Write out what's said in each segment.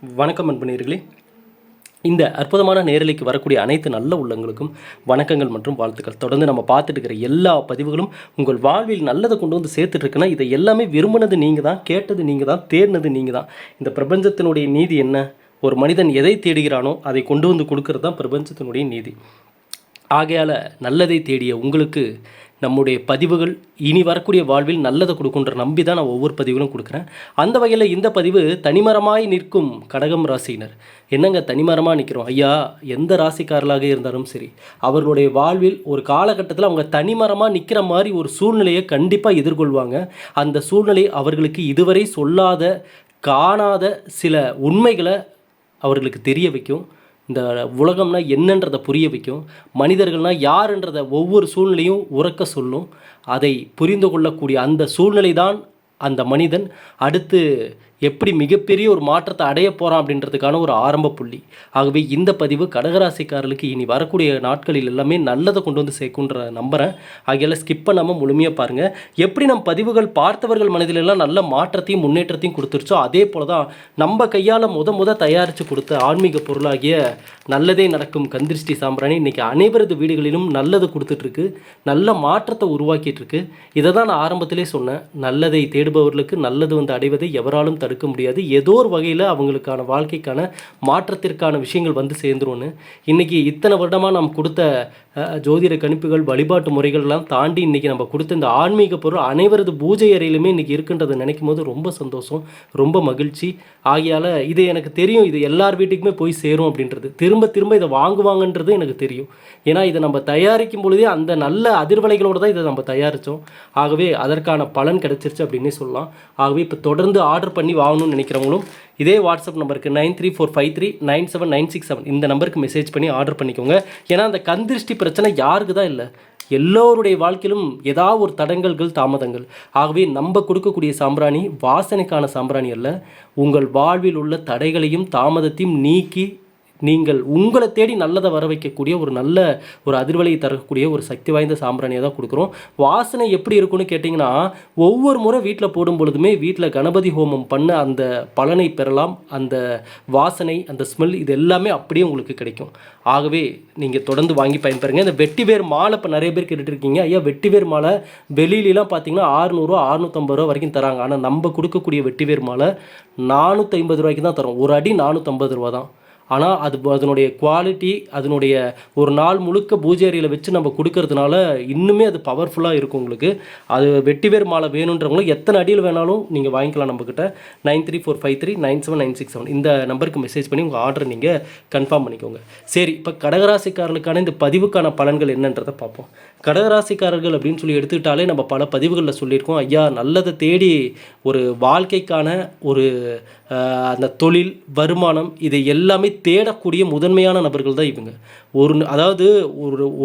வணக்கம் அன்பனேர்களே. இந்த அற்புதமான நேரலைக்கு வரக்கூடிய அனைத்து நல்ல உள்ளங்களுக்கும் வணக்கங்கள் மற்றும் வாழ்த்துக்கள். தொடர்ந்து நம்ம பார்த்துட்டு இருக்கிற எல்லா பதிவுகளும் உங்கள் வாழ்வில் நல்லதை கொண்டு வந்து சேர்த்துட்ருக்குன்னா இதை எல்லாமே விரும்பினது நீங்கள் தான், கேட்டது நீங்கள் தான், தேடினது நீங்கள் தான். இந்த பிரபஞ்சத்தினுடைய நீதி என்ன? ஒரு மனிதன் எதை தேடுகிறானோ அதை கொண்டு வந்து கொடுக்கறது தான் பிரபஞ்சத்தினுடைய நீதி. ஆகையால் நல்லதை தேடிய உங்களுக்கு நம்முடைய பதிவுகள் இனி வரக்கூடிய வாழ்வில் நல்லதை கொடுக்குன்ற நம்பி தான் நான் ஒவ்வொரு பதிவுகளும் கொடுக்குறேன். அந்த வகையில் இந்த பதிவு தனிமரமாய் நிற்கும் கடகம் ராசியினர். என்னங்க தனிமரமாக நிற்கிறோம் ஐயா? எந்த ராசிக்காரர்களாக இருந்தாலும் சரி, அவர்களுடைய வாழ்வில் ஒரு காலகட்டத்தில் அவங்க தனிமரமாக நிற்கிற மாதிரி ஒரு சூழ்நிலையை கண்டிப்பாக எதிர்கொள்வாங்க. அந்த சூழ்நிலை அவர்களுக்கு இதுவரை சொல்லாத, காணாத சில உண்மைகளை அவர்களுக்கு தெரிய வைக்கும். இந்த உலகம்னா என்னன்றதை புரிய வைக்கும். மனிதர்கள்னால் யாருன்றதை ஒவ்வொரு சூழ்நிலையும் உறக்க சொல்லும். அதை புரிந்து கொள்ளக்கூடிய அந்த சூழ்நிலை தான் அந்த மனிதன் அடுத்து எப்படி மிகப்பெரிய ஒரு மாற்றத்தை அடைய போகிறான் அப்படின்றதுக்கான ஒரு ஆரம்ப புள்ளி. ஆகவே இந்த பதிவு கடகராசிக்காரர்களுக்கு இனி வரக்கூடிய நாட்களில் எல்லாமே நல்லதை கொண்டு வந்து சேர்க்குன்ற நம்புகிறேன். ஆகையால் ஸ்கிப் பண்ணாமல் முழுமையாக பாருங்கள். எப்படி நம் பதிவுகள் பார்த்தவர்கள் மனதிலெல்லாம் நல்ல மாற்றத்தையும் முன்னேற்றத்தையும் கொடுத்துருச்சோ அதே போல் தான் நம்ம கையால் முத தயாரித்து கொடுத்த ஆன்மீக பொருளாகிய நல்லதே நடக்கும் கந்திருஷ்டி சாம்பிராணி இன்றைக்கி அனைவரது வீடுகளிலும் நல்லது கொடுத்துட்ருக்கு, நல்ல மாற்றத்தை உருவாக்கிட்டுருக்கு. இதை தான் நான் ஆரம்பத்திலே சொன்னேன். நல்லதை தேடுபவர்களுக்கு நல்லது வந்து அடைவதை எவராலும் தடுக்க முடியாது. ஏதோ ஒரு வகையில் அவங்களுக்கான வாழ்க்கைக்கான மாற்றத்திற்கான விஷயங்கள் வந்து சேர்ந்துரும்னு இன்றைக்கி இத்தனை வருடமாக நாம் கொடுத்த ஜோதிட கணிப்புகள், வழிபாட்டு முறைகள்லாம் தாண்டி இன்றைக்கி நம்ம கொடுத்த இந்த ஆன்மீக பொருள் அனைவரது பூஜை அறையிலுமே இன்றைக்கி இருக்குன்றதை நினைக்கும் போது ரொம்ப சந்தோஷம், ரொம்ப மகிழ்ச்சி. ஆகையால் இது எனக்கு தெரியும், இது எல்லார் வீட்டுக்குமே போய் சேரும் அப்படின்றது. திரும்ப இதை வாங்குவாங்கன்றது எனக்கு தெரியும். ஏன்னா இதை நம்ம தயாரிக்கும் பொழுதே அந்த நல்ல அதிர்வலைகளோடு தான் இதை நம்ம தயாரித்தோம். ஆகவே அதற்கான பலன் கிடைச்சிருச்சு அப்படின்னே சொல்லலாம். ஆகவே இப்போ தொடர்ந்து ஆர்டர் பண்ணி வாங்கணும்னு நினைக்கிறவங்களும் இதே வாட்ஸ்அப் நம்பருக்கு 9345397967 இந்த நம்பருக்கு மெசேஜ் பண்ணி ஆர்டர் பண்ணிக்கோங்க. ஏன்னா அந்த கந்திருஷ்டி பிரச்சனை யாருக்கு தான் இல்லை, எல்லோருடைய வாழ்க்கையிலும் ஏதாவது ஒரு தடங்கல்கள், தாமதங்கள். ஆகவே நம்ம கொடுக்கக்கூடிய சாம்பிராணி வாசனைக்கான சாம்பிராணி அல்ல, உங்கள் வாழ்வில் உள்ள தடைகளையும் தாமதத்தையும் நீக்கி நீங்கள் உங்களை தேடி நல்லதை வர வைக்கக்கூடிய ஒரு அதிர்வலையை தரக்கூடிய ஒரு சக்தி வாய்ந்த சாம்பிராணியை தான் கொடுக்குறோம். வாசனை எப்படி இருக்குன்னு கேட்டிங்கன்னா, ஒவ்வொரு முறை வீட்டில் போடும் பொழுதுமே வீட்டில் கணபதி ஹோமம் பண்ண அந்த பலனை பெறலாம். அந்த வாசனை, அந்த ஸ்மெல், இது எல்லாமே அப்படியே உங்களுக்கு கிடைக்கும். ஆகவே நீங்கள் தொடர்ந்து வாங்கி பயன்பெறுங்க. இந்த வெட்டிவேர் மாலை இப்போ நிறைய பேர் கேட்டுட்ருக்கீங்க. ஐயா வெட்டிவேர் மாலை வெளியிலலாம் பார்த்தீங்கன்னா 600 650 ரூபா வரைக்கும் தராங்க. ஆனால் நம்ம கொடுக்கக்கூடிய வெட்டிவேர் மாலை 450 ரூபாய்க்கு தான் தரோம். ஒரு அடி 450 ரூபா தான். ஆனால் அதனுடைய குவாலிட்டி, அதனுடைய ஒரு நாள் முழுக்க பூஜை அறையில் வச்சு நம்ம கொடுக்கறதுனால இன்னுமே அது பவர்ஃபுல்லாக இருக்கும் உங்களுக்கு. அது வெட்டிவேர் மாலை வேணுன்றவங்களும் எத்தனை அடியில் வேணாலும் நீங்கள் வாங்கிக்கலாம். நம்மக்கிட்ட 9345397967 இந்த நம்பருக்கு மெசேஜ் பண்ணி உங்கள் ஆர்டர் நீங்கள் கன்ஃபார்ம் பண்ணிக்கோங்க. சரி, இப்போ கடகராசிக்காரர்களுக்கான இந்த பதிவுக்கான பலன்கள் என்னன்றதை பார்ப்போம். கடகராசிக்காரர்கள் அப்படின்னு சொல்லி எடுத்துக்கிட்டாலே நம்ம பல பதிவுகளில் சொல்லியிருக்கோம். ஐயா நல்லதை தேடி ஒரு வாழ்க்கைக்கான ஒரு அந்த தொழில், வருமானம், இதை எல்லாமே தேடக்கூடிய முதன்மையான நபர்கள் தான் இவங்க. அதாவது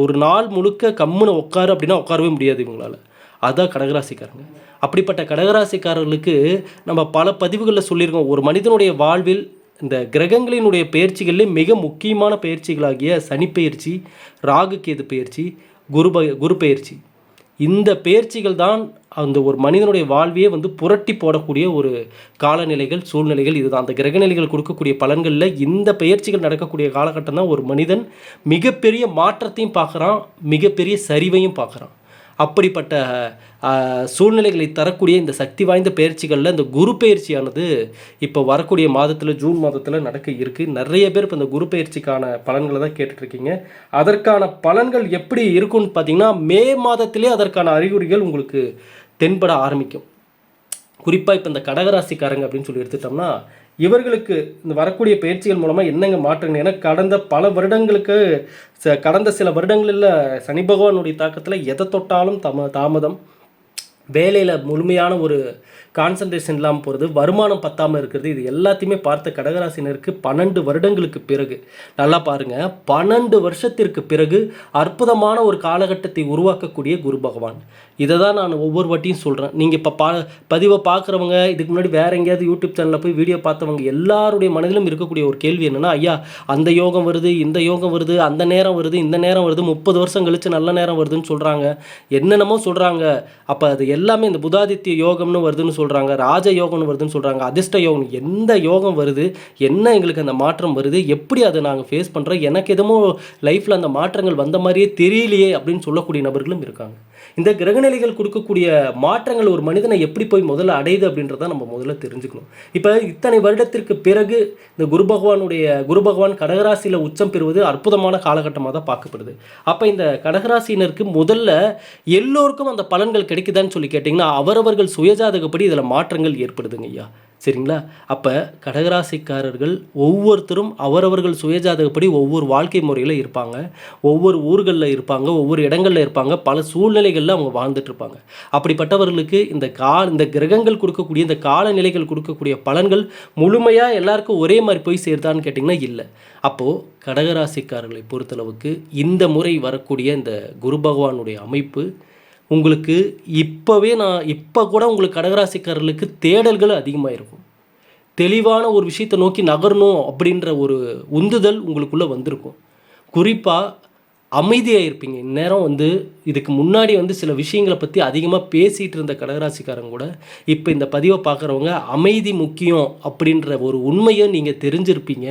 ஒரு நாள் முழுக்க கம்முன்னு உட்காரு அப்படின்னா உட்காரவே முடியாது இவங்களால். அதுதான் கடகராசிக்காரங்க. அப்படிப்பட்ட கடகராசிக்காரர்களுக்கு நம்ம பல பதிவுகளில் சொல்லியிருக்கோம். ஒரு மனிதனுடைய வாழ்வில் இந்த கிரகங்களினுடைய பயிற்சிகளிலே மிக முக்கியமான பயிற்சிகளாகிய சனி பயிற்சி, ராகு கேது பயிற்சி, குரு பயிற்சி, இந்த பயிற்சிகள் தான் அந்த ஒரு மனிதனுடைய வாழ்வையே வந்து புரட்டி போடக்கூடிய ஒரு காலநிலைகள், சூழ்நிலைகள். இதுதான் அந்த கிரகநிலைகள் கொடுக்கக்கூடிய பலன்களில் இந்த பயிற்சிகள் நடக்கக்கூடிய காலகட்டம் தான் ஒரு மனிதன் மிகப்பெரிய மாற்றத்தையும் பார்க்குறான், மிகப்பெரிய சரிவையும் பார்க்குறான். அப்படிப்பட்ட சூழ்நிலைகளை தரக்கூடிய இந்த சக்தி வாய்ந்த பயிற்சிகளில் இந்த குரு பயிற்சியானது இப்போ வரக்கூடிய மாதத்தில், ஜூன் மாதத்தில் நடக்க இருக்குது. நிறைய பேர் இப்போ இந்த குரு பயிற்சிக்கான பலன்களை தான் கேட்டுட்ருக்கீங்க. அதற்கான பலன்கள் எப்படி இருக்குன்னு பார்த்தீங்கன்னா, மே மாதத்திலே அதற்கான அறிகுறிகள் உங்களுக்கு தென்பட ஆரம்பிக்கும். குறிப்பாக இப்போ இந்த கடகராசிக்காரங்க அப்படின்னு சொல்லி எடுத்துட்டோம்னா, இவர்களுக்கு இந்த வரக்கூடிய பயிற்சிகள் மூலமாக என்னங்க மாற்றங்கள்? ஏன்னா கடந்த சில வருடங்களில் சனி பகவானுடைய தாக்கத்தில் எதை தொட்டாலும் தாமதம், வேலையில் முழுமையான ஒரு கான்சன்ட்ரேஷன் இல்லாமல் போகிறது, வருமானம் பத்தாமல் இருக்கிறது, இது எல்லாத்தையுமே பார்த்த கடகராசினருக்கு 12 வருடங்களுக்கு பிறகு, நல்லா பாருங்கள், 12 வருஷத்திற்கு பிறகு அற்புதமான ஒரு காலகட்டத்தை உருவாக்கக்கூடிய குரு பகவான். இதை தான் நான் ஒவ்வொரு வாட்டியும் சொல்கிறேன். நீங்கள் இப்போ பதிவை பார்க்குறவங்க, இதுக்கு முன்னாடி வேறு எங்கேயாவது யூடியூப் சேனலில் போய் வீடியோ பார்த்தவங்க எல்லாருடைய மனதிலும் இருக்கக்கூடிய ஒரு கேள்வி என்னென்னா, ஐயா அந்த யோகம் வருது, இந்த யோகம் வருது, அந்த நேரம் வருது, இந்த நேரம் வருது, 30 வருஷம் கழித்து நல்ல நேரம் வருதுன்னு சொல்கிறாங்க, என்னென்னமோ சொல்கிறாங்க. அப்போ அது எல்லாமே இந்த புதாதித்ய யோகம்னு வருதுன்னு சொல்கிறாங்க, ராஜ யோகம்னு வருதுன்னு சொல்கிறாங்க, அதிர்ஷ்ட யோகம், எந்த யோகம் வருது, என்ன எங்களுக்கு அந்த மாற்றம் வருது, எப்படி அதை நாங்கள் ஃபேஸ் பண்ணுறோம், எனக்கு எதுவும் லைஃப்பில் அந்த மாற்றங்கள் வந்த மாதிரியே தெரியலையே அப்படின்னு சொல்லக்கூடிய நபர்களும் இருக்காங்க. இந்த கிரகநிலைகள் கொடுக்கக்கூடிய மாற்றங்கள் ஒரு மனிதனை எப்படி போய் முதல்ல அடையுது அப்படின்றத நம்ம முதல்ல தெரிஞ்சுக்கணும். இப்போ இத்தனை வருடத்திற்கு பிறகு இந்த குரு பகவான் கடகராசியில் உச்சம் பெறுவது அற்புதமான காலகட்டமாக தான் பார்க்கப்படுது. அப்போ இந்த கடகராசினருக்கு முதல்ல எல்லோருக்கும் அந்த பலன்கள் கிடைக்குதான்னு சொல்லி கேட்டிங்கன்னா அவரவர்கள் சுயஜாதகப்படி இதில் மாற்றங்கள் ஏற்படுதுங்க ஐயா. சரிங்களா? அப்போ கடகராசிக்காரர்கள் ஒவ்வொருத்தரும் அவரவர்கள் சுயஜாதகப்படி ஒவ்வொரு வாழ்க்கை முறையில் இருப்பாங்க, ஒவ்வொரு ஊர்களில் இருப்பாங்க, ஒவ்வொரு இடங்களில் இருப்பாங்க, பல சூழ்நிலைகளில் அவங்க வாழ்ந்துட்டுருப்பாங்க. அப்படிப்பட்டவர்களுக்கு இந்த கிரகங்கள் கொடுக்கக்கூடிய இந்த காலநிலைகள் கொடுக்கக்கூடிய பலன்கள் முழுமையாக எல்லாருக்கும் ஒரே மாதிரி போய் சேருதான்னு கேட்டிங்கன்னா இல்லை. அப்போது கடகராசிக்காரர்களை பொறுத்தளவுக்கு இந்த முறை வரக்கூடிய இந்த குரு பகவானுடைய அமைப்பு உங்களுக்கு இப்போ கூட உங்களுக்கு கடகராசிக்காரர்களுக்கு தேடல்கள் அதிகமாக இருக்கும். தெளிவான ஒரு விஷயத்தை நோக்கி நகரணும் அப்படின்ற ஒரு உந்துதல் உங்களுக்குள்ளே வந்திருக்கும். குறிப்பாக அமைதியாக இருப்பீங்க. இந்நேரம் இதுக்கு முன்னாடி சில விஷயங்களை பற்றி அதிகமாக பேசிகிட்டு இருந்த கடகராசிக்காரங்க கூட இப்போ இந்த பதிவை பார்க்குறவங்க அமைதி முக்கியம் அப்படின்ற ஒரு உண்மையை நீங்கள் தெரிஞ்சிருப்பீங்க.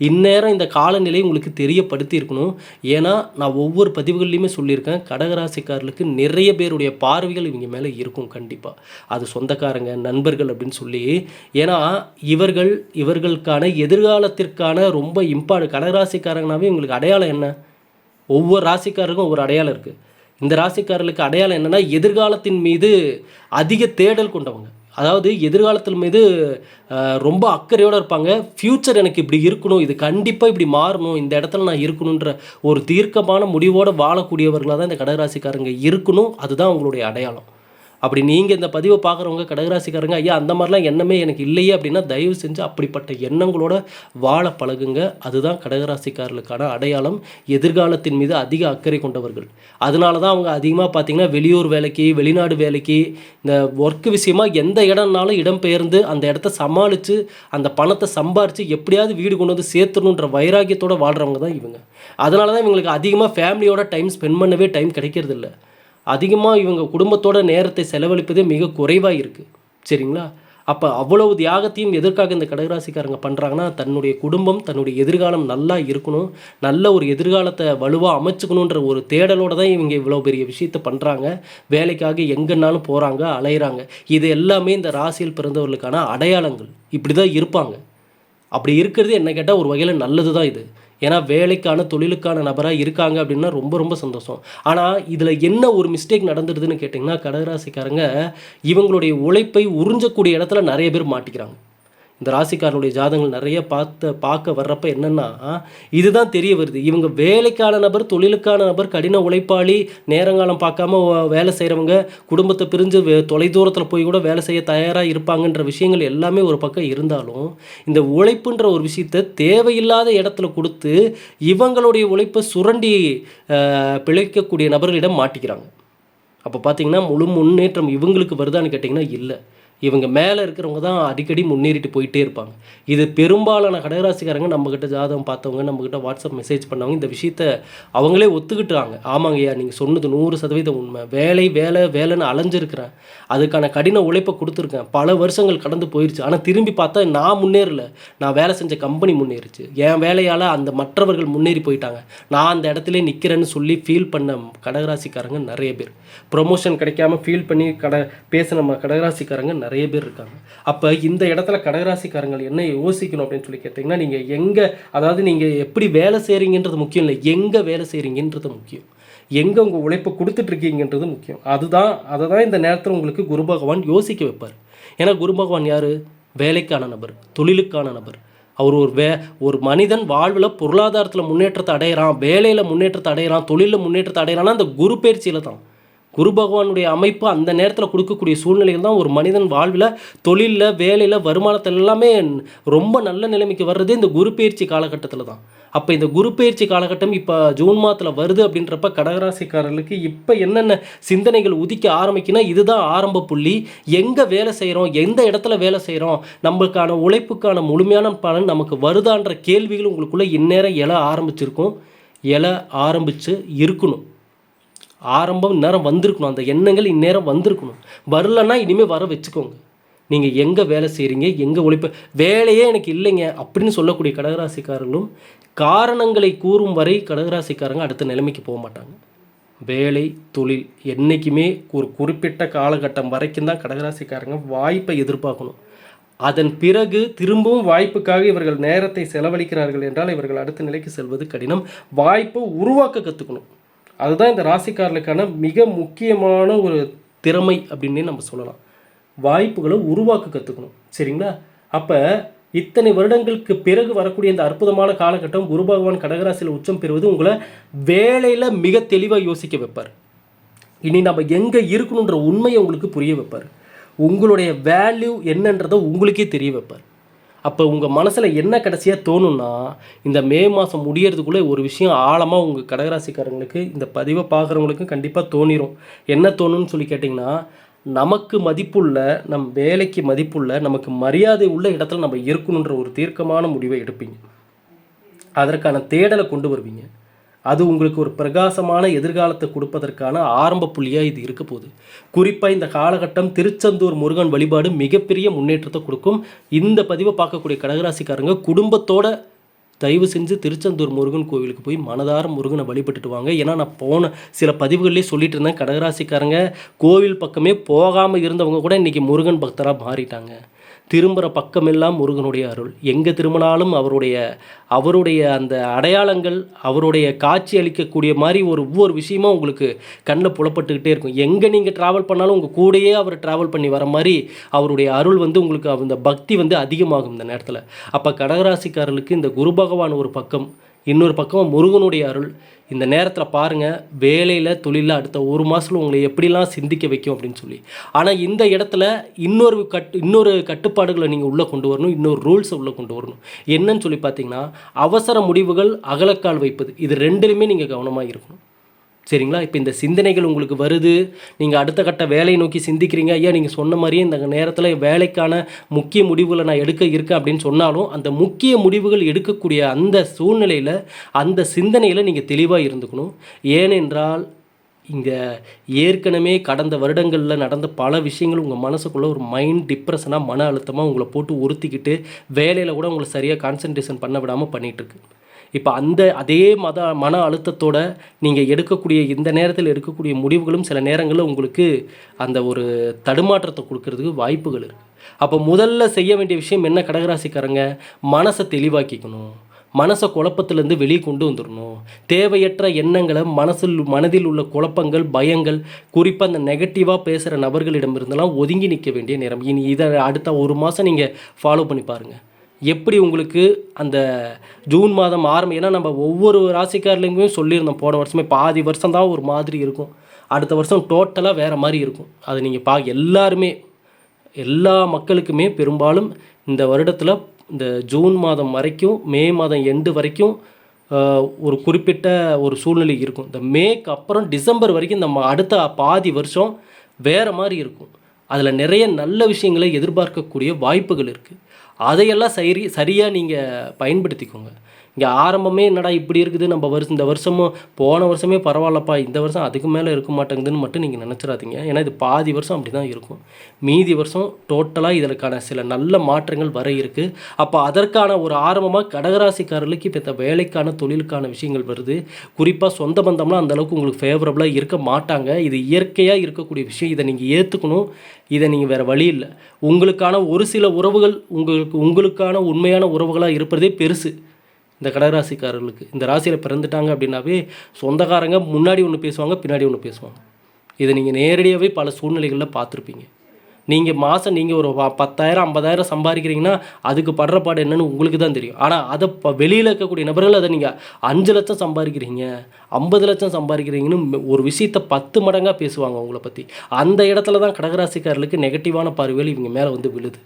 இந்நேரம் இந்த காலநிலை உங்களுக்கு தெரியப்படுத்தி இருக்கணும். ஏன்னா நான் ஒவ்வொரு பதிவுகள்லையுமே சொல்லியிருக்கேன், கடகராசிக்காரர்களுக்கு நிறைய பேருடைய பார்வைகள் இவங்க மேலே இருக்கும். கண்டிப்பாக அது சொந்தக்காரங்க, நண்பர்கள் அப்படின்னு சொல்லி. ஏன்னா இவர்களுக்கான எதிர்காலத்திற்கான ரொம்ப கடகராசிக்காரங்கனாவே உங்களுக்கு அடையாளம் என்ன? ஒவ்வொரு ராசிக்காரருக்கும் ஒவ்வொரு அடையாளம் இருக்குது. இந்த ராசிக்காரர்களுக்கு அடையாளம் என்னென்னா எதிர்காலத்தின் மீது அதிக தேடல் கொண்டவங்க. அதாவது எதிர்காலத்தின் மீது ரொம்ப அக்கறையோடு இருப்பாங்க. ஃப்யூச்சர் எனக்கு இப்படி இருக்கணும், இது கண்டிப்பாக இப்படி மாறணும், இந்த இடத்துல நான் இருக்கணுன்ற ஒரு தீர்க்கமான முடிவோடு வாழக்கூடியவர்களாக தான் இந்த கடகராசிக்காரங்க இருக்கணும். அதுதான் அவங்களுடைய அடையாளம். அப்படி நீங்கள் இந்த பதிவை பார்க்குறவங்க கடகராசிக்காரங்க, ஐயா அந்த மாதிரிலாம் எண்ணமே எனக்கு இல்லையே அப்படின்னா தயவு செஞ்சு அப்படிப்பட்ட எண்ணங்களோட வாழ பழகுங்க. அதுதான் கடகராசிக்காரர்களுக்கான அடையாளம். எதிர்காலத்தின் மீது அதிக அக்கறை கொண்டவர்கள். அதனால தான் அவங்க அதிகமாக பார்த்திங்கன்னா வெளியூர் வேலைக்கு, வெளிநாடு வேலைக்கு, இந்த ஒர்க்கு விஷயமாக எந்த இடம்னாலும் இடம்பெயர்ந்து அந்த இடத்த சமாளித்து அந்த பணத்தை சம்பாரித்து எப்படியாவது வீடு கொண்டு வந்து சேர்த்துணுன்ற வைராக்கியத்தோடு வாழ்கிறவங்க தான் இவங்க. அதனால தான் இவங்களுக்கு அதிகமாக ஃபேமிலியோட டைம் ஸ்பெண்ட் பண்ணவே டைம் கிடைக்கிறதில்ல. அதிகமாக இவங்க குடும்பத்தோட நேரத்தை செலவழிப்பதே மிக குறைவாக இருக்குது. சரிங்களா? அப்போ அவ்வளவு தியாகத்தையும் எதற்காக இந்த கடகராசிக்காரங்க பண்ணுறாங்கன்னா, தன்னுடைய குடும்பம், தன்னுடைய எதிர்காலம் நல்லா இருக்கணும், நல்ல ஒரு எதிர்காலத்தை வலுவாக அமைச்சுக்கணுன்ற ஒரு தேடலோடு தான் இவங்க இவ்வளோ பெரிய விஷயத்தை பண்ணுறாங்க. வேலைக்காக எங்கேனாலும் போகிறாங்க, அலையிறாங்க. இது எல்லாமே இந்த ராசியில் பிறந்தவர்களுக்கான அடையாளங்கள். இப்படி தான் இருப்பாங்க. அப்படி இருக்கிறது என்ன கேட்டால் ஒரு வகையில் நல்லது தான் இது. ஏன்னா வேலைக்கான தொழிலுக்கான நபராக இருக்காங்க அப்படின்னா ரொம்ப ரொம்ப சந்தோஷம். ஆனால் இதில் என்ன ஒரு மிஸ்டேக் நடந்துடுதுன்னு கேட்டிங்கன்னா, கடகராசிக்காரங்க இவங்களுடைய உழைப்பை உறிஞ்சக்கூடிய இடத்துல நிறைய பேர் மாட்டிக்கிறாங்க. இந்த ராசிக்காரனுடைய ஜாதகங்கள் நிறைய பார்க்க வர்றப்ப என்னென்னா இதுதான் தெரிய வருது. இவங்க வேலைக்கான நபர், தொழிலுக்கான நபர், கடின உழைப்பாளி, நேரங்காலம் பார்க்காம வேலை செய்கிறவங்க, குடும்பத்தை பிரிஞ்சு தொலைதூரத்தில் போய் கூட வேலை செய்ய தயாராக இருப்பாங்கன்ற விஷயங்கள் எல்லாமே ஒரு பக்கம் இருந்தாலும், இந்த உழைப்புன்ற ஒரு விஷயத்தை தேவையில்லாத இடத்துல கொடுத்து இவங்களுடைய உழைப்பை சுரண்டி பிழைக்கக்கூடிய நபர்களிடம் மாட்டிக்கிறாங்க. அப்போ பார்த்திங்கன்னா முழு முன்னேற்றம் இவங்களுக்கு வருதான்னு கேட்டிங்கன்னா இல்லை. இவங்க மேலே இருக்கிறவங்க தான் அடிக்கடி முன்னேறிட்டு போயிட்டே இருப்பாங்க. இது பெரும்பாலான கடகராசிக்காரங்க நம்மக்கிட்ட ஜாதகம் பார்த்தவங்க, நம்மக்கிட்ட வாட்ஸ்அப் மெசேஜ் பண்ணவங்க இந்த விஷயத்த அவங்களே ஒத்துக்கிட்டாங்க. ஆமாங்கய்யா, நீங்கள் சொன்னது 100% உண்மை. வேலைன்னு அலைஞ்சிருக்கிறேன், அதுக்கான கடின உழைப்பை கொடுத்துருக்கேன், பல வருஷங்கள் கடந்து போயிடுச்சு. ஆனால் திரும்பி பார்த்தா நான் முன்னேறலை, நான் வேலை செஞ்ச கம்பெனி முன்னேறிச்சு, என் வேலையால் அந்த மற்றவர்கள் முன்னேறி போயிட்டாங்க, நான் அந்த இடத்துல நிற்கிறேன்னு சொல்லி ஃபீல் பண்ண கடகராசிக்காரங்க நிறைய பேர். ப்ரொமோஷன் கிடைக்காம ஃபீல் பண்ணி பேசின கடகராசிக்காரங்க நிறைய பேர் இருக்காங்க. அப்போ இந்த இடத்துல கடகராசிக்காரங்கள் என்ன யோசிக்கணும் அப்படின்னு சொல்லி கேட்டிங்கன்னா, நீங்கள் எப்படி வேலை செய்கிறீங்கன்றது முக்கியம் இல்லை, எங்கே வேலை செய்கிறீங்கன்றது முக்கியம். எங்கே உங்கள் உழைப்பை கொடுத்துட்ருக்கீங்கன்றது முக்கியம். அதை தான் இந்த நேரத்தில் உங்களுக்கு குரு பகவான் யோசிக்க வைப்பார். ஏன்னா குரு பகவான் யார்? வேலைக்கான நபர், தொழிலுக்கான நபர். அவர் ஒரு மனிதன் வாழ்வில் பொருளாதாரத்தில் முன்னேற்றத்தை அடையிறான், வேலையில் முன்னேற்றத்தை அடையிறான், தொழிலில் முன்னேற்றத்தை அடையிறான்னா அந்த குரு பயிற்சியில் தான். குரு பகவானுடைய அமைப்பு அந்த நேரத்தில் கொடுக்கக்கூடிய சூழ்நிலைகள் தான் ஒரு மனிதன் வாழ்வில், தொழிலில், வேலையில், வருமானத்தில் எல்லாமே ரொம்ப நல்ல நிலைமைக்கு வர்றதே இந்த குரு பயிற்சி காலகட்டத்தில் தான். அப்போ இந்த குரு பயிற்சி காலகட்டம் இப்போ ஜூன் மாதத்தில் வருது அப்படின்றப்ப கடகராசிக்காரர்களுக்கு இப்போ என்னென்ன சிந்தனைகள் உதிக்க ஆரம்பிக்குன்னா, இதுதான் ஆரம்ப புள்ளி. எங்கே வேலை செய்கிறோம், எந்த இடத்துல வேலை செய்கிறோம், நம்மளுக்கான உழைப்புக்கான முழுமையான பலன் நமக்கு வருதான்ற கேள்விகள் உங்களுக்குள்ளே இந்நேரம் எழ ஆரம்பிச்சிருக்கும், எழ ஆரம்பித்து இருக்கணும். ஆரம்பம் இந்நேரம் வந்திருக்கணும், அந்த எண்ணங்கள் இந்நேரம் வந்திருக்கணும். வரலன்னா இனிமேல் வர வச்சுக்கோங்க. நீங்கள் எங்கே வேலை செய்கிறீங்க, எங்கே உழைப்பு, வேலையே எனக்கு இல்லைங்க அப்படின்னு சொல்லக்கூடிய கடகராசிக்காரர்களும் காரணங்களை கூறும் வரை கடகராசிக்காரங்க அடுத்த நிலைமைக்கு போக மாட்டாங்க. வேலை தொழில் என்றைக்குமே ஒரு குறிப்பிட்ட காலகட்டம் வரைக்கும் தான் கடகராசிக்காரங்க வாய்ப்பை எதிர்பார்க்கணும். அதன் பிறகு திரும்பவும் வாய்ப்புக்காக இவர்கள் நேரத்தை செலவழிக்கிறார்கள் என்றால் இவர்கள் அடுத்த நிலைக்கு செல்வது கடினம். வாய்ப்பை உருவாக்க கற்றுக்கணும். அதுதான் இந்த ராசிக்காரர்களுக்கான மிக முக்கியமான ஒரு திறமை அப்படின்னே நம்ம சொல்லலாம். வாய்ப்புகளை உருவாக்க கற்றுக்கணும். சரிங்களா? அப்போ இத்தனை வருடங்களுக்கு பிறகு வரக்கூடிய இந்த அற்புதமான காலகட்டம் குரு பகவான் கடகராசியில் உச்சம் பெறுவது உங்களை வேலையில் மிக தெளிவாக யோசிக்க வைப்பார். இனி நம்ம எங்கே இருக்கணுன்ற உண்மையை உங்களுக்கு புரிய வைப்பார். உங்களுடைய வேல்யூ என்னன்றதை உங்களுக்கே தெரிய வைப்பார். அப்போ உங்கள் மனசில் என்ன கடைசியாக தோணுன்னா, இந்த மே மாதம் முடியறதுக்குள்ளே ஒரு விஷயம் ஆழமாக உங்கள் கடகராசிக்காரங்களுக்கு, இந்த பதிவை பார்க்குறவங்களுக்கு கண்டிப்பாக தோணிடும். என்ன தோணுன்னு சொல்லி கேட்டிங்கன்னா, நமக்கு மதிப்புள்ள, நம் வேலைக்கு மதிப்புள்ள, நமக்கு மரியாதை உள்ள இடத்துல நம்ம இருக்கணுன்ற ஒரு தீர்க்கமான முடிவை எடுப்பீங்க. அதற்கான தேடலை கொண்டு வருவீங்க. அது உங்களுக்கு ஒரு பிரகாசமான எதிர்காலத்தை கொடுப்பதற்கான ஆரம்ப புள்ளியாக இது இருக்க போகுது. குறிப்பாக இந்த காலகட்டம் திருச்செந்தூர் முருகன் வழிபாடு மிகப்பெரிய முன்னேற்றத்தை கொடுக்கும். இந்த பதிவை பார்க்கக்கூடிய கடகராசிக்காரங்க குடும்பத்தோட தயவு செஞ்சு திருச்செந்தூர் முருகன் கோவிலுக்கு போய் மனதார முருகனை வழிபட்டுட்டு வாங்க. ஏன்னா நான் போன சில பதிவுகள்லேயே சொல்லிட்டு இருந்தேன், கடகராசிக்காரங்க கோவில் பக்கமே போகாமல் இருந்தவங்க கூட இன்றைக்கி முருகன் பக்தராக மாறிட்டாங்க. திரும்புகிற பக்கமெல்லாம் முருகனுடைய அருள். எங்கே திரும்பினாலும் அவருடைய அந்த அடையாளங்கள், அவருடைய காட்சி அளிக்கக்கூடிய மாதிரி ஒவ்வொரு விஷயமும் உங்களுக்கு கண்ணில் புலப்பட்டுக்கிட்டே இருக்கும். எங்கே நீங்கள் ட்ராவல் பண்ணாலும் உங்கள் கூடையே அவர் ட்ராவல் பண்ணி வர மாதிரி அவருடைய அருள் உங்களுக்கு அந்த பக்தி அதிகமாகும் இந்த நேரத்தில். அப்போ கடகராசிக்காரர்களுக்கு இந்த குரு பகவான் ஒரு பக்கம், இன்னொரு பக்கம் முருகனுடைய அருள். இந்த நேரத்தில் பாருங்கள், வேலையில் தொழிலில் அடுத்த ஒரு மாதத்தில் உங்களை எப்படிலாம் சிந்திக்க வைக்கும் அப்படின்னு சொல்லி. ஆனால் இந்த இடத்துல இன்னொரு கட்டுப்பாடுகளை நீங்கள் உள்ளே கொண்டு வரணும், இன்னொரு ரூல்ஸை உள்ளே கொண்டு வரணும். என்னன்னு சொல்லி பார்த்தீங்கன்னா, அவசர முடிவுகள், அகலக்கால் வைப்பது, இது ரெண்டுலையுமே நீங்கள் கவனமாக இருக்கணும். சரிங்களா? இப்போ இந்த சிந்தனைகள் உங்களுக்கு வருது, நீங்கள் அடுத்த கட்ட வேலையை நோக்கி சிந்திக்கிறீங்க. ஐயா நீங்கள் சொன்ன மாதிரியே இந்த நேரத்தில் வேலைக்கான முக்கிய முடிவுகளை நான் எடுக்க இருக்கேன் அப்படின்னு சொன்னாலும், அந்த முக்கிய முடிவுகள் எடுக்கக்கூடிய அந்த சூழ்நிலையில், அந்த சிந்தனையில் நீங்கள் தெளிவாக இருந்துக்கணும். ஏனென்றால் இங்கே ஏற்கனவே கடந்த வருடங்களில் நடந்த பல விஷயங்கள் உங்கள் மனசுக்குள்ளே ஒரு மைண்ட் டிப்ரெஷனாக, மன அழுத்தமாக உங்களை போட்டு உறுத்திக்கிட்டு வேலையில் கூட உங்களை சரியாக கான்சன்ட்ரேஷன் பண்ண விடாமல் பண்ணிகிட்ருக்கு. இப்போ அதே மன அழுத்தத்தோட நீங்கள் எடுக்கக்கூடிய இந்த நேரத்தில் எடுக்கக்கூடிய முடிவுகளும் சில நேரங்களில் உங்களுக்கு அந்த ஒரு தடுமாற்றத்தை கொடுக்கறதுக்கு வாய்ப்புகள் இருக்குது. அப்போ முதல்ல செய்ய வேண்டிய விஷயம் என்ன கடகராசிக்காரங்க? மனசை தெளிவாக்கிக்கணும். மனசை குழப்பத்திலேருந்து வெளியே கொண்டு வந்துடணும். தேவையற்ற எண்ணங்களை, மனதில் உள்ள குழப்பங்கள், பயங்கள், குறிப்பாக அந்த நெகட்டிவாக பேசுகிற நபர்களிடமிருந்தெல்லாம் ஒதுங்கி நிற்க வேண்டிய நேரம். இனி இதை அடுத்த ஒரு மாதம் நீங்கள் ஃபாலோ பண்ணி பாருங்கள். எப்படி உங்களுக்கு அந்த ஜூன் மாதம் ஏன்னா நம்ம ஒவ்வொரு ராசிக்காரர்களுமே சொல்லியிருந்தோம் போன வருஷமே, பாதி வருஷம் தான் ஒரு மாதிரி இருக்கும், அடுத்த வருஷம் டோட்டலாக வேறு மாதிரி இருக்கும். அது நீங்கள் எல்லாருமே, எல்லா மக்களுக்குமே பெரும்பாலும் இந்த வருடத்தில் இந்த ஜூன் மாதம் வரைக்கும், மே மாதம் எண்டு வரைக்கும் ஒரு குறிப்பிட்ட ஒரு சூழ்நிலை இருக்கும். இந்த மேக்கு அப்புறம் டிசம்பர் வரைக்கும் இந்த அடுத்த பாதி வருஷம் வேறு மாதிரி இருக்கும். அதில் நிறைய நல்ல விஷயங்களை எதிர்பார்க்கக்கூடிய வாய்ப்புகள் இருக்குது. அதையெல்லாம் சரியாக நீங்கள் பயன்படுத்திக்கோங்க. இங்கே ஆரம்பமே என்னடா இப்படி இருக்குது, நம்ம இந்த வருஷமும் போன வருஷமே பரவாயில்லப்பா, இந்த வருஷம் அதுக்கு மேலே இருக்க மாட்டேங்குதுன்னு மட்டும் நீங்கள் நினச்சிடாதீங்க. ஏன்னா இது பாதி வருஷம் அப்படி தான் இருக்கும். மீதி வருஷம் டோட்டலாக இதற்கான சில நல்ல மாற்றங்கள் வர இருக்குது. அப்போ அதற்கான ஒரு ஆரம்பமாக கடகராசிக்காரர்களுக்கு இப்போ இந்த வேலைக்கான, தொழிலுக்கான விஷயங்கள் வருது. குறிப்பாக சொந்த பந்தம்லாம் அந்தளவுக்கு உங்களுக்கு ஃபேவரபுளாக இருக்க மாட்டாங்க. இது இயற்கையாக இருக்கக்கூடிய விஷயம். இதை நீங்கள் ஏற்றுக்கணும். இதை நீங்கள் வேறு வழி இல்லை. உங்களுக்கான ஒரு சில உறவுகள் உங்களுக்கான உண்மையான உறவுகளாக இருப்பதே பெருசு. இந்த கடகராசிக்காரர்களுக்கு இந்த ராசியில் பிறந்துட்டாங்க அப்படின்னாவே சொந்தக்காரங்க முன்னாடி ஒன்று பேசுவாங்க, பின்னாடி ஒன்று பேசுவாங்க. இதை நீங்கள் நேரடியாகவே பல சூழ்நிலைகளில் பார்த்துருப்பீங்க. நீங்கள் ஒரு 10,000 50,000 சம்பாதிக்கிறீங்கன்னா அதுக்கு படுற பாடு என்னன்னு உங்களுக்கு தான் தெரியும். ஆனால் அதை வெளியில் இருக்கக்கூடிய நபர்கள் அதை நீங்கள் 5 லட்சம் சம்பாதிக்கிறீங்க, 50 லட்சம் சம்பாதிக்கிறீங்கன்னு ஒரு விஷயத்தை 10 மடங்காக பேசுவாங்க உங்களை பற்றி. அந்த இடத்துல தான் கடகராசிக்காரர்களுக்கு நெகட்டிவான பார்வைகள் இவங்க மேலே விழுது.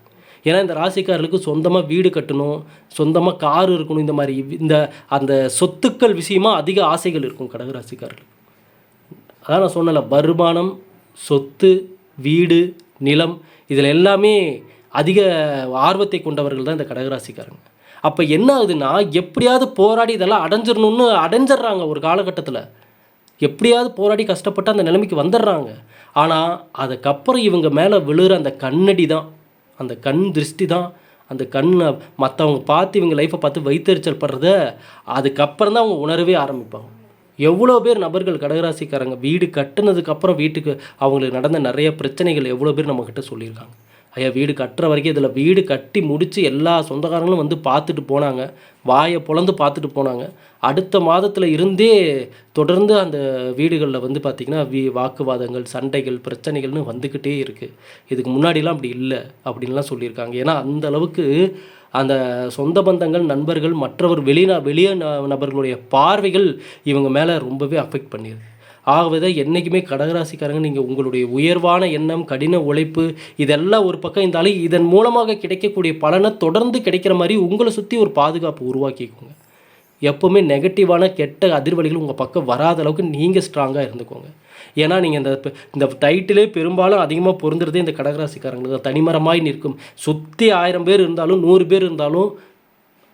ஏன்னா இந்த ராசிக்காரர்களுக்கு சொந்தமாக வீடு கட்டணும், சொந்தமாக கார் இருக்கணும், இந்த மாதிரி அந்த சொத்துக்கள் விஷயமாக அதிக ஆசைகள் இருக்கும் கடகராசிக்காரர்களுக்கு. அதான் நான் சொன்னல, வருமானம், சொத்து, வீடு, நிலம், இதில் எல்லாமே அதிக ஆர்வத்தை கொண்டவர்கள் தான் இந்த கடகராசிக்காரங்க. அப்போ என்ன ஆகுதுன்னா, எப்படியாவது போராடி இதெல்லாம் அடைஞ்சிடணும்னு அடைஞ்சிட்றாங்க ஒரு காலகட்டத்தில். எப்படியாவது போராடி கஷ்டப்பட்டு அந்த நிலைமைக்கு வந்துடுறாங்க. ஆனால் அதுக்கப்புறம் இவங்க மேலே விழுகிற அந்த கண்ணடி தான், அந்த கண் திருஷ்டி தான், அந்த கண்ணை மற்றவங்க பார்த்து இவங்க லைஃப்பை பார்த்து வைத்தறிச்சல் படுறத அதுக்கப்புறம் தான் அவங்க உணரவே ஆரம்பிப்பாங்க. எவ்வளோ பேர் நபர்கள் கடகராசிக்காரங்க வீடு கட்டுனதுக்கப்புறம் வீட்டுக்கு அவங்களுக்கு நடந்த நிறைய பிரச்சனைகள் எவ்வளோ பேர் நம்மக்கிட்ட சொல்லியிருக்காங்க. ஐயா வீடு கட்டுற வரைக்கும் இதில் வீடு கட்டி முடித்து எல்லா சொந்தக்காரங்களும் வந்து பார்த்துட்டு போனாங்க, வாயை பொளந்து பார்த்துட்டு போனாங்க. அடுத்த மாதத்தில் இருந்தே தொடர்ந்து அந்த வீடுகளில் வந்து பார்த்திங்கன்னா வாக்குவாதங்கள், சண்டைகள், பிரச்சனைகள்னு வந்துக்கிட்டே இருக்குது. இதுக்கு முன்னாடிலாம் அப்படி இல்லை அப்படின்லாம் சொல்லியிருக்காங்க. ஏன்னா அந்த அளவுக்கு அந்த சொந்த பந்தங்கள், நண்பர்கள், மற்றவர் வெளிய நபர்களுடைய பார்வைகள் இவங்க மேலே ரொம்பவே அஃபெக்ட் பண்ணிடுது. ஆகவே தான் என்றைக்குமே கடகராசிக்காரங்க நீங்கள் உங்களுடைய உயர்வான எண்ணம், கடின உழைப்பு இதெல்லாம் ஒரு பக்கம் இருந்தாலும் இதன் மூலமாக கிடைக்கக்கூடிய பலனை தொடர்ந்து கிடைக்கிற மாதிரி உங்களை சுற்றி ஒரு பாதுகாப்பு உருவாக்கிக்கோங்க. எப்போவுமே நெகட்டிவான கெட்ட அதிர்வலிகள் உங்கள் பக்கம் வராத அளவுக்கு நீங்கள் ஸ்ட்ராங்காக இருந்துக்கோங்க. ஏன்னா நீங்கள் இந்த டைட்டிலே பெரும்பாலும் அதிகமாக பொருந்துறதே இந்த கடகராசிக்காரங்களுக்கு தனிமரமாய் நிற்கும். சுற்றி 1000 பேர் இருந்தாலும் 100 பேர் இருந்தாலும்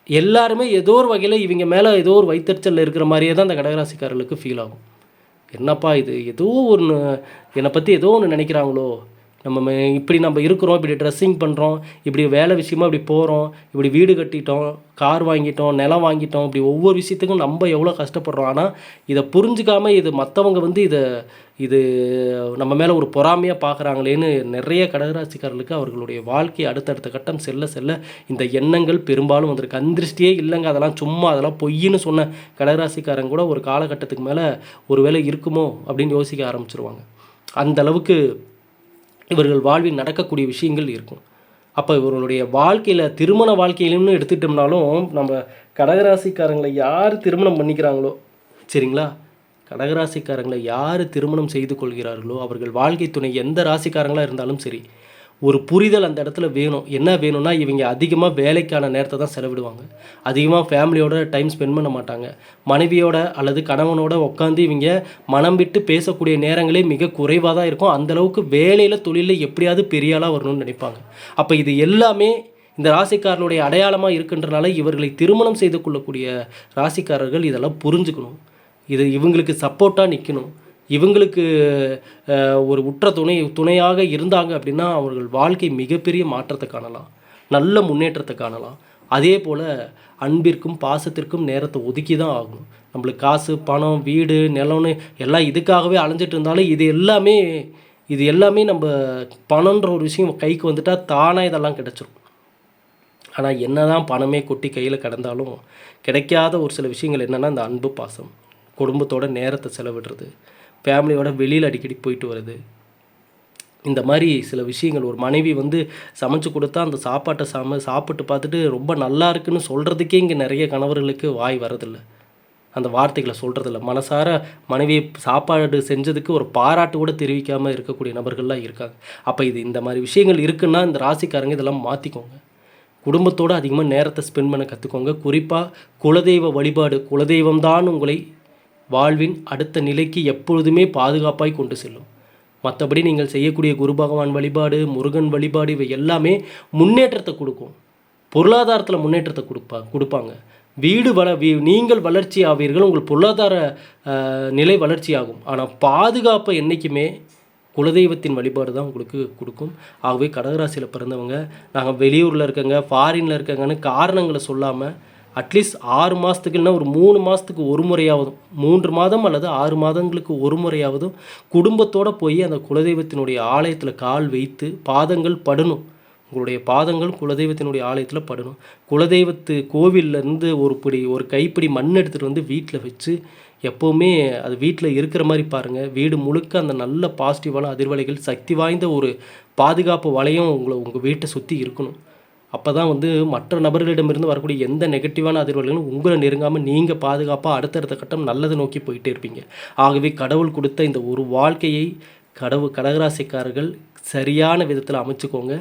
எல்லாருமே ஏதோ ஒரு வகையில் இவங்க மேலே ஏதோ ஒரு வைத்தறிச்சல் இருக்கிற மாதிரியே தான் இந்த கடகராசிக்காரர்களுக்கு ஃபீல் ஆகும். என்னப்பா இது ஏதோ ஒன்று என்னை பற்றி ஏதோ ஒன்று நினைக்கிறாங்களோ, இப்படி நம்ம இருக்கிறோம், இப்படி ட்ரெஸ்ஸிங் பண்ணுறோம், இப்படி வேலை விஷயமா இப்படி போகிறோம், இப்படி வீடு கட்டிட்டோம், கார் வாங்கிட்டோம், நிலம் வாங்கிட்டோம், இப்படி ஒவ்வொரு விஷயத்துக்கும் நம்ம எவ்வளோ கஷ்டப்படுறோம். ஆனால் இதை புரிஞ்சுக்காமல் இது மற்றவங்க வந்து இது நம்ம மேலே ஒரு பொறாமையாக பார்க்குறாங்களேன்னு நிறைய கடகராசிக்காரர்களுக்கு அவர்களுடைய வாழ்க்கை அடுத்தடுத்த கட்டம் செல்ல செல்ல இந்த எண்ணங்கள் பெரும்பாலும் வந்திருக்கு. கந்திருஷ்டியே இல்லைங்க, அதெல்லாம் சும்மா, அதெல்லாம் பொய்ன்னு சொன்ன கடகராசிக்காரங்க கூட ஒரு காலகட்டத்துக்கு மேலே ஒரு வேளை இருக்குமோ அப்படின்னு யோசிக்க ஆரம்பிச்சிருவாங்க. அந்த அளவுக்கு இவர்கள் வாழ்வில் நடக்கக்கூடிய விஷயங்கள் இருக்கும். அப்போ இவர்களுடைய வாழ்க்கையில் திருமண வாழ்க்கையிலும்னு எடுத்துட்டோம்னாலும் நம்ம கடகராசிக்காரங்களை யார் திருமணம் பண்ணிக்கிறாங்களோ சரிங்களா, கடகராசிக்காரங்களை யார் திருமணம் செய்து கொள்கிறார்களோ அவர்கள் வாழ்க்கை துணை எந்த ராசிக்காரங்களாக இருந்தாலும் சரி, ஒரு புரிதல் அந்த இடத்துல வேணும். என்ன வேணும்னா இவங்க அதிகமாக வேலைக்கான நேரத்தை தான் செலவிடுவாங்க, அதிகமாக ஃபேமிலியோட டைம் ஸ்பெண்ட் பண்ண மாட்டாங்க. மனைவியோட அல்லது கணவனோட உட்காந்து இவங்க மனம் விட்டு பேசக்கூடிய நேரங்களே மிக குறைவாக தான் இருக்கும். அந்தளவுக்கு வேலையில் தொழிலில் எப்படியாவது பெரிய ஆளாக வரணும்னு நினைப்பாங்க. அப்போ இது எல்லாமே இந்த ராசிக்காரனுடைய அடையாளமாக இருக்கின்றனால இவர்களை திருமணம் செய்து கொள்ளக்கூடிய ராசிக்காரர்கள் இதெல்லாம் புரிஞ்சுக்கணும். இது இவங்களுக்கு சப்போர்ட்டாக நிற்கணும். இவங்களுக்கு ஒரு உற்ற துணையாக இருந்தாங்க அப்படின்னா அவர்கள் வாழ்க்கை மிகப்பெரிய மாற்றத்தை காணலாம், நல்ல முன்னேற்றத்தை காணலாம். அதே போல் அன்பிற்கும் பாசத்திற்கும் நேரத்தை ஒதுக்கி தான் ஆகணும். நம்மளுக்கு காசு, பணம், வீடு, நிலம்னு எல்லாம் இதுக்காகவே அலைஞ்சிட்டு இருந்தாலும் இது எல்லாமே நம்ம பணன்ற ஒரு விஷயம் கைக்கு வந்துட்டால் தானாக இதெல்லாம் கிடச்சிரும். ஆனால் என்ன தான் பணமே கொட்டி கையில் கிடந்தாலும் கிடைக்காத ஒரு சில விஷயங்கள் என்னென்னா இந்த அன்பு, பாசம், குடும்பத்தோட நேரத்தை செலவிடுறது, ஃபேமிலியோட வெளியில் அடிக்கடி போயிட்டு வருது, இந்த மாதிரி சில விஷயங்கள். ஒரு மனைவி வந்து சமைச்சு கொடுத்தா அந்த சாப்பாட்டை சாப்பிட்டு பார்த்துட்டு ரொம்ப நல்லா இருக்குன்னு சொல்கிறதுக்கே இங்கே நிறைய கணவர்களுக்கு வாய் வரதில்லை, அந்த வார்த்தைகளை சொல்கிறதில்ல. மனசார மனைவி சாப்பாடு செஞ்சதுக்கு ஒரு பாராட்டு கூட தெரிவிக்காமல் இருக்கக்கூடிய நபர்கள்லாம் இருக்காங்க. அப்போ இந்த மாதிரி விஷயங்கள் இருக்குன்னா இந்த ராசிக்காரங்க இதெல்லாம் மாற்றிக்கோங்க. குடும்பத்தோடு அதிகமாக நேரத்தை ஸ்பெண்ட் பண்ண கற்றுக்கோங்க. குறிப்பாக குலதெய்வ வழிபாடு, குலதெய்வம்தான் உங்களை வாழ்வின் அடுத்த நிலைக்கு எப்பொழுதுமே பாதுகாப்பாய் கொண்டு செல்லும். மற்றபடி நீங்கள் செய்யக்கூடிய குரு பகவான் வழிபாடு, முருகன் வழிபாடு இவை எல்லாமே முன்னேற்றத்தை கொடுக்கும், பொருளாதாரத்தில் முன்னேற்றத்தை கொடுப்பாங்க. நீங்கள் வளர்ச்சி ஆவீர்கள், உங்கள் பொருளாதார நிலை வளர்ச்சி ஆகும். ஆனால் பாதுகாப்பை என்றைக்குமே குலதெய்வத்தின் வழிபாடு தான் உங்களுக்கு கொடுக்கும். ஆகவே கடகராசியில் பிறந்தவங்க நாங்கள் வெளியூரில் இருக்கங்க, ஃபாரினில் இருக்கங்கன்னு காரணங்களை சொல்லாமல் அட்லீஸ்ட் 6 மாதத்துக்கு இல்லைனா ஒரு 3 மாதத்துக்கு ஒரு முறையாவதும், 3 மாதம் அல்லது 6 மாதங்களுக்கு ஒரு முறையாவதும் குடும்பத்தோடு போய் அந்த குலதெய்வத்தினுடைய ஆலயத்தில் கால் வைத்து பாதங்கள் படணும். உங்களுடைய பாதங்கள் குலதெய்வத்தினுடைய ஆலயத்தில் படணும். குலதெய்வத்து கோவிலேருந்து ஒரு கைப்பிடி மண் எடுத்துகிட்டு வந்து வீட்டில் வச்சு எப்போவுமே அது வீட்டில் இருக்கிற மாதிரி பாருங்கள். வீடு முழுக்க அந்த நல்ல பாசிட்டிவான அதிர்வலைகள், சக்தி வாய்ந்த ஒரு பாதுகாப்பு வளையம் உங்கள் வீட்டை சுற்றி இருக்கணும். அப்போ தான் வந்து மற்ற நபர்களிடமிருந்து வரக்கூடிய எந்த நெகட்டிவான அதிர்வுகளும் உங்களை நெருங்காமல் நீங்கள் பாதுகாப்பாக அடுத்தடுத்த கட்டம் நல்லதை நோக்கி போயிட்டே இருப்பீங்க. ஆகவே கடவுள் கொடுத்த இந்த ஒரு வாழ்க்கையை கடகராசிக்காரர்கள் சரியான விதத்தில் அமைச்சுக்கோங்க.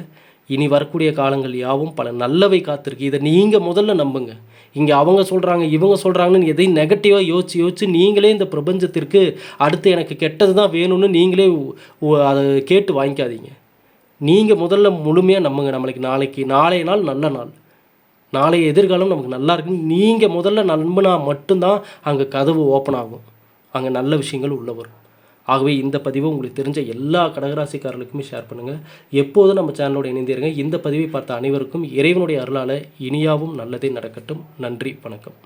இனி வரக்கூடிய காலங்கள் யாவும் பல நல்லவை காத்திருக்கு. இதை நீங்கள் முதல்ல நம்புங்க. இங்கே அவங்க சொல்கிறாங்க இவங்க சொல்கிறாங்கன்னு எதையும் நெகட்டிவாக யோசித்து நீங்களே இந்த பிரபஞ்சத்திற்கு அடுத்து எனக்கு கெட்டது தான் வேணும்னு நீங்களே அதை கேட்டு வாங்கிக்காதீங்க. நீங்கள் முதல்ல முழுமையாக நம்புங்க. நம்மளுக்கு நாளைய நாள் நல்ல நாள், நாளைய எதிர்காலம் நமக்கு நல்லா இருக்குன்னு நீங்கள் முதல்ல நம்பினா மட்டும்தான் அங்கே கதவு ஓப்பன் ஆகும். அங்கே நல்ல விஷயங்கள் உள்ள வரும். ஆகவே இந்த பதிவை உங்களுக்கு தெரிஞ்ச எல்லா கடகராசிக்காரர்களுக்குமே ஷேர் பண்ணுங்கள். எப்போதும் நம்ம சேனலோட இணைந்திருங்க. இந்த பதிவை பார்த்த அனைவருக்கும் இறைவனுடைய அருளால் இனியாவும் நல்லதே நடக்கட்டும். நன்றி, வணக்கம்.